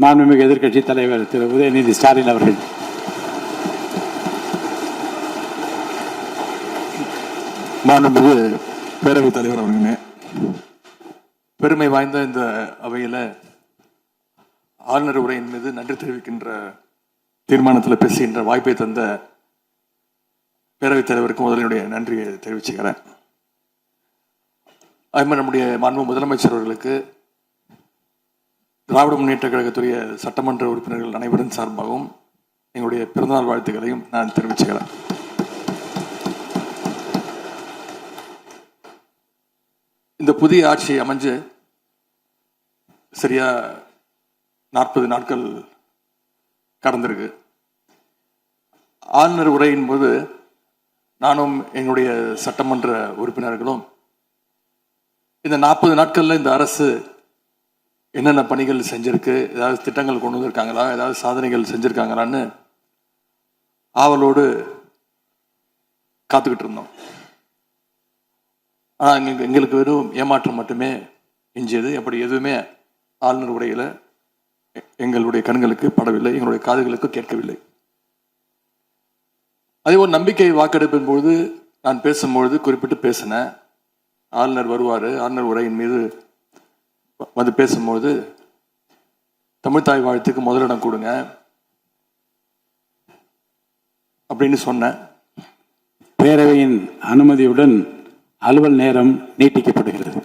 மாண்புமிகு எதிர்க்கட்சி தலைவர் திரு உதயநிதி ஸ்டாலின் அவர்கள். மாண்புமிகு பேரவைத் தலைவர் அவர்களே, பெருமை வாய்ந்த இந்த அவையில் ஆளுநர் உரையின் மீது நன்றி தெரிவிக்கின்ற தீர்மானத்தில் பேசுகின்ற வாய்ப்பை தந்த பேரவைத் தலைவருக்கு முதலினுடைய நன்றியை தெரிவிச்சுக்கிறேன். அதுமாதிரி நம்முடைய மாண்பு முதலமைச்சர் அவர்களுக்கு திராவிட முன்னேற்ற கழகத்துடைய சட்டமன்ற உறுப்பினர்கள் அனைவரின் சார்பாகவும் எங்களுடைய பிறந்தநாள் வாழ்த்துக்களையும் நான் தெரிவிச்சுக்கிறேன். இந்த புதிய ஆட்சி அமைஞ்சு சரியா 40 நாட்கள் கடந்திருக்கு. ஆளுநர் உரையின் போது நானும் எங்களுடைய சட்டமன்ற உறுப்பினர்களும் இந்த 40 நாட்கள்ல இந்த அரசு என்னென்ன பணிகள் செஞ்சிருக்கு, ஏதாவது திட்டங்கள் கொண்டு வந்திருக்காங்களா, ஏதாவது சாதனைகள் செஞ்சிருக்காங்களான்னு ஆவலோடு காத்துக்கிட்டு இருந்தோம். ஆனால் எங்களுக்கு வெறும் ஏமாற்றம் மட்டுமே எஞ்சியது. அப்படி எதுவுமே ஆளுநர் உரையில் எங்களுடைய கண்களுக்கு படவில்லை, எங்களுடைய காதுகளுக்கு கேட்கவில்லை. அதே ஒரு நம்பிக்கை வாக்கெடுப்பின் பொழுது நான் பேசும்பொழுது குறிப்பிட்டு பேசினேன். ஆளுநர் வருவார், ஆளுநர் உரையின் மீது வந்து பேசும்போது தமிழ்தாய் வாழ்த்துக்கு முதலிடம் கொடுங்க அப்படின்னு சொன்னேன். பேரவையின் அனுமதியுடன் அலுவல் நேரம் நீட்டிக்கப்படுகிறது.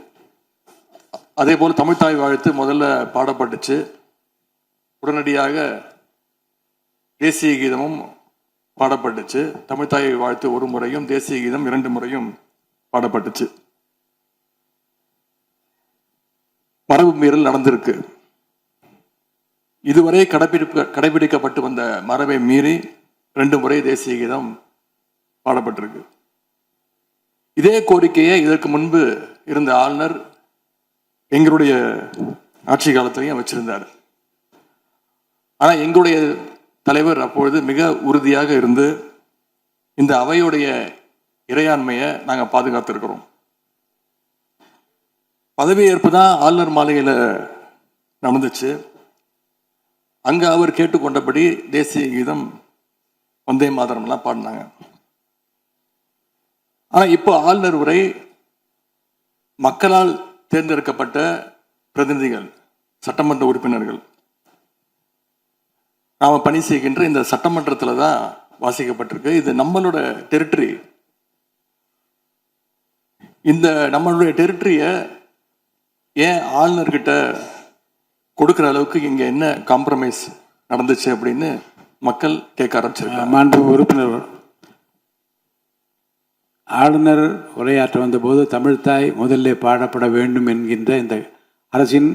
அதே போல தமிழ்தாய் வாழ்த்து முதல்ல பாடப்பட்டுச்சு. உடனடியாக தேசிய கீதமும் பாடப்பட்டுச்சு. தமிழ்தாய் வாழ்த்து ஒரு முறையும் தேசிய கீதம் 2 முறையும் பாடப்பட்டுச்சு. மரபு மீறல் நடந்திருக்கு. இதுவரை கடைபிடிக்கப்பட்டு வந்த மரபை மீறி 2 முறை தேசிய கீதம் பாடப்பட்டிருக்கு. இதே கோரிக்கையை இதற்கு முன்பு இருந்த ஆளுநர் எங்களுடைய ஆட்சி காலத்திலையும் வச்சிருந்தார். ஆனா எங்களுடைய தலைவர் அப்பொழுது மிக உறுதியாக இருந்து இந்த அவையுடைய இறையாண்மையை நாங்கள் பாதுகாத்திருக்கிறோம். பதவியேற்பு தான் ஆளுநர் மாளிகையில் நடந்துச்சு. அங்க அவர் கேட்டுக்கொண்டபடி தேசிய கீதம் வந்தே மாதரம்லாம் பாடினாங்க. ஆனா இப்போ ஆளுநர் உரை மக்களால் தேர்ந்தெடுக்கப்பட்ட பிரதிநிதிகள், சட்டமன்ற உறுப்பினர்கள் நாம பணி செய்கின்ற இந்த சட்டமன்றத்தில் தான் வாசிக்கப்பட்டிருக்கு. இது நம்மளோட டெரிட்டரி. இந்த நம்மளுடைய டெரிட்டரியை ஏன் ஆளுநர்கிட்ட கொடுக்குற அளவுக்கு இங்க என்ன காம்ப்ரமைஸ் நடந்துச்சு அப்படின்னு மக்கள் கேட்க ஆரம்பிச்சிருக்காங்க. மாண்பு உறுப்பினர், ஆளுநர் உரையாற்ற வந்தபோது தமிழ்தாய் முதல்ல பாடப்பட வேண்டும் என்கின்ற இந்த அரசின்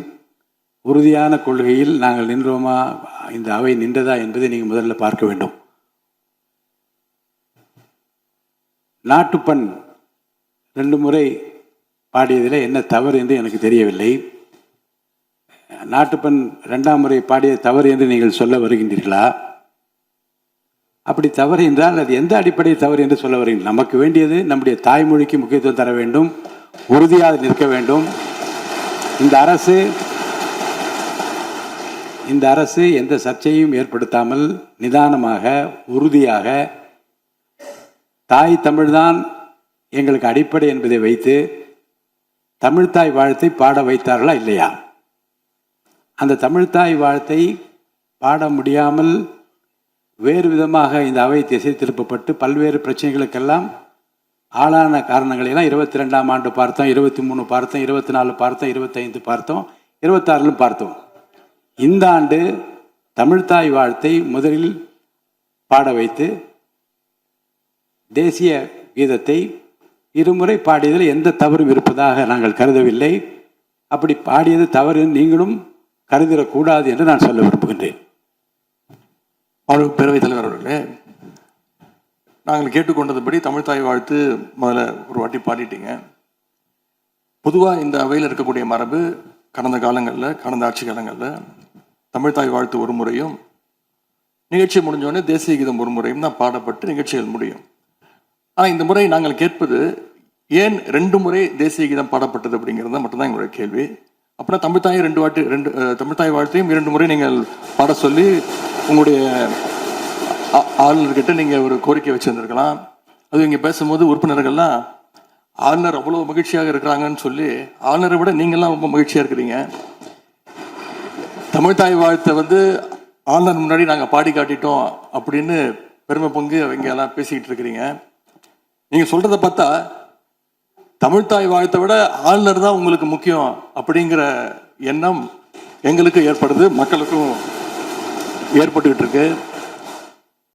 உறுதியான கொள்கையில் நாங்கள் நின்றோமா, இந்த அவை நின்றதா என்பதை நீங்கள் முதல்ல பார்க்க வேண்டும். நாட்டுப்பண் 2 முறை பாடியதில் என்ன தவறு என்று எனக்கு தெரியவில்லை. நாட்டுப்பண் 2ஆம் முறை பாடிய தவறு என்று நீங்கள் சொல்ல வருகின்றீர்களா? அப்படி தவறு என்றால் அது எந்த அடிப்படை தவறு என்று சொல்ல வருகிறீர்கள்? நமக்கு வேண்டியது நம்முடைய தாய்மொழிக்கு முக்கியத்துவம் தர வேண்டும், உறுதியாக நிற்க வேண்டும். இந்த அரசு எந்த சர்ச்சையும் ஏற்படுத்தாமல் நிதானமாக உறுதியாக தாய் தமிழ்தான் எங்களுக்கு அடிப்படை என்பதை வைத்து தமிழ்தாய் வாழ்த்தை பாட வைத்தார்களா இல்லையா? அந்த தமிழ்தாய் வாழ்த்தை பாட முடியாமல் வேறு விதமாக இந்த அவை திசை திருப்பப்பட்டு பல்வேறு பிரச்சனைகளுக்கெல்லாம் ஆளான காரணங்களெல்லாம் 22ஆம் ஆண்டு பார்த்தோம், 23 பார்த்தோம், 24 பார்த்தோம், 25 பார்த்தோம், 26 பார்த்தோம். இந்த ஆண்டு தமிழ்தாய் வாழ்த்தை முதலில் பாட வைத்து தேசிய கீதத்தை 2 முறை பாடியதில் எந்த தவறும் இருப்பதாக நாங்கள் கருதவில்லை. அப்படி பாடியது தவறு நீங்களும் கருதிடக்கூடாது என்று நான் சொல்ல விரும்புகின்றேன். பேரவைத் தலைவர் அவர்களே, நாங்கள் கேட்டுக்கொண்டதுபடி தமிழ்தாய் வாழ்த்து முதல்ல ஒரு வாட்டி பாடிட்டீங்க. பொதுவாக இந்த அவையில் இருக்கக்கூடிய மரபு கடந்த காலங்களில், கடந்த ஆட்சி காலங்களில் தமிழ்தாய் வாழ்த்து ஒரு முறையும் நிகழ்ச்சி முடிஞ்சோடனே தேசிய கீதம் ஒரு முறையும் தான் பாடப்பட்டு நிகழ்ச்சிகள் முடியும். ஆனால் இந்த முறை நாங்கள் கேட்பது ஏன் 2 முறை தேசிய கீதம் பாடப்பட்டது அப்படிங்கிறது மட்டும்தான் எங்களுடைய கேள்வி. அப்படின்னா தமிழ்த்தாயை தமிழ்த்தாய் வாழ்த்தையும் 2 முறை நீங்கள் பாட சொல்லி உங்களுடைய ஆளுநர்கிட்ட நீங்கள் ஒரு கோரிக்கை வச்சுருந்துருக்கலாம். அது இங்கே பேசும்போது உறுப்பினர்கள்லாம் ஆளுநர் அவ்வளோ மகிழ்ச்சியாக இருக்கிறாங்கன்னு சொல்லி, ஆளுநரை விட நீங்கள்லாம் ரொம்ப மகிழ்ச்சியாக இருக்கிறீங்க. தமிழ்த்தாய் வாழ்த்தை ஆளுநர் முன்னாடி நாங்கள் பாடி காட்டிட்டோம் அப்படின்னு பெருமை பொங்கு அவங்க எல்லாம் பேசிக்கிட்டு இருக்கிறீங்க. நீங்கள் சொல்கிறத பார்த்தா தமிழ்த்தாய் வாழ்த்தை விட ஆளுநர் தான் உங்களுக்கு முக்கியம் அப்படிங்கிற எண்ணம் எங்களுக்கு ஏற்படுது, மக்களுக்கும் ஏற்பட்டுக்கிட்டு இருக்கு.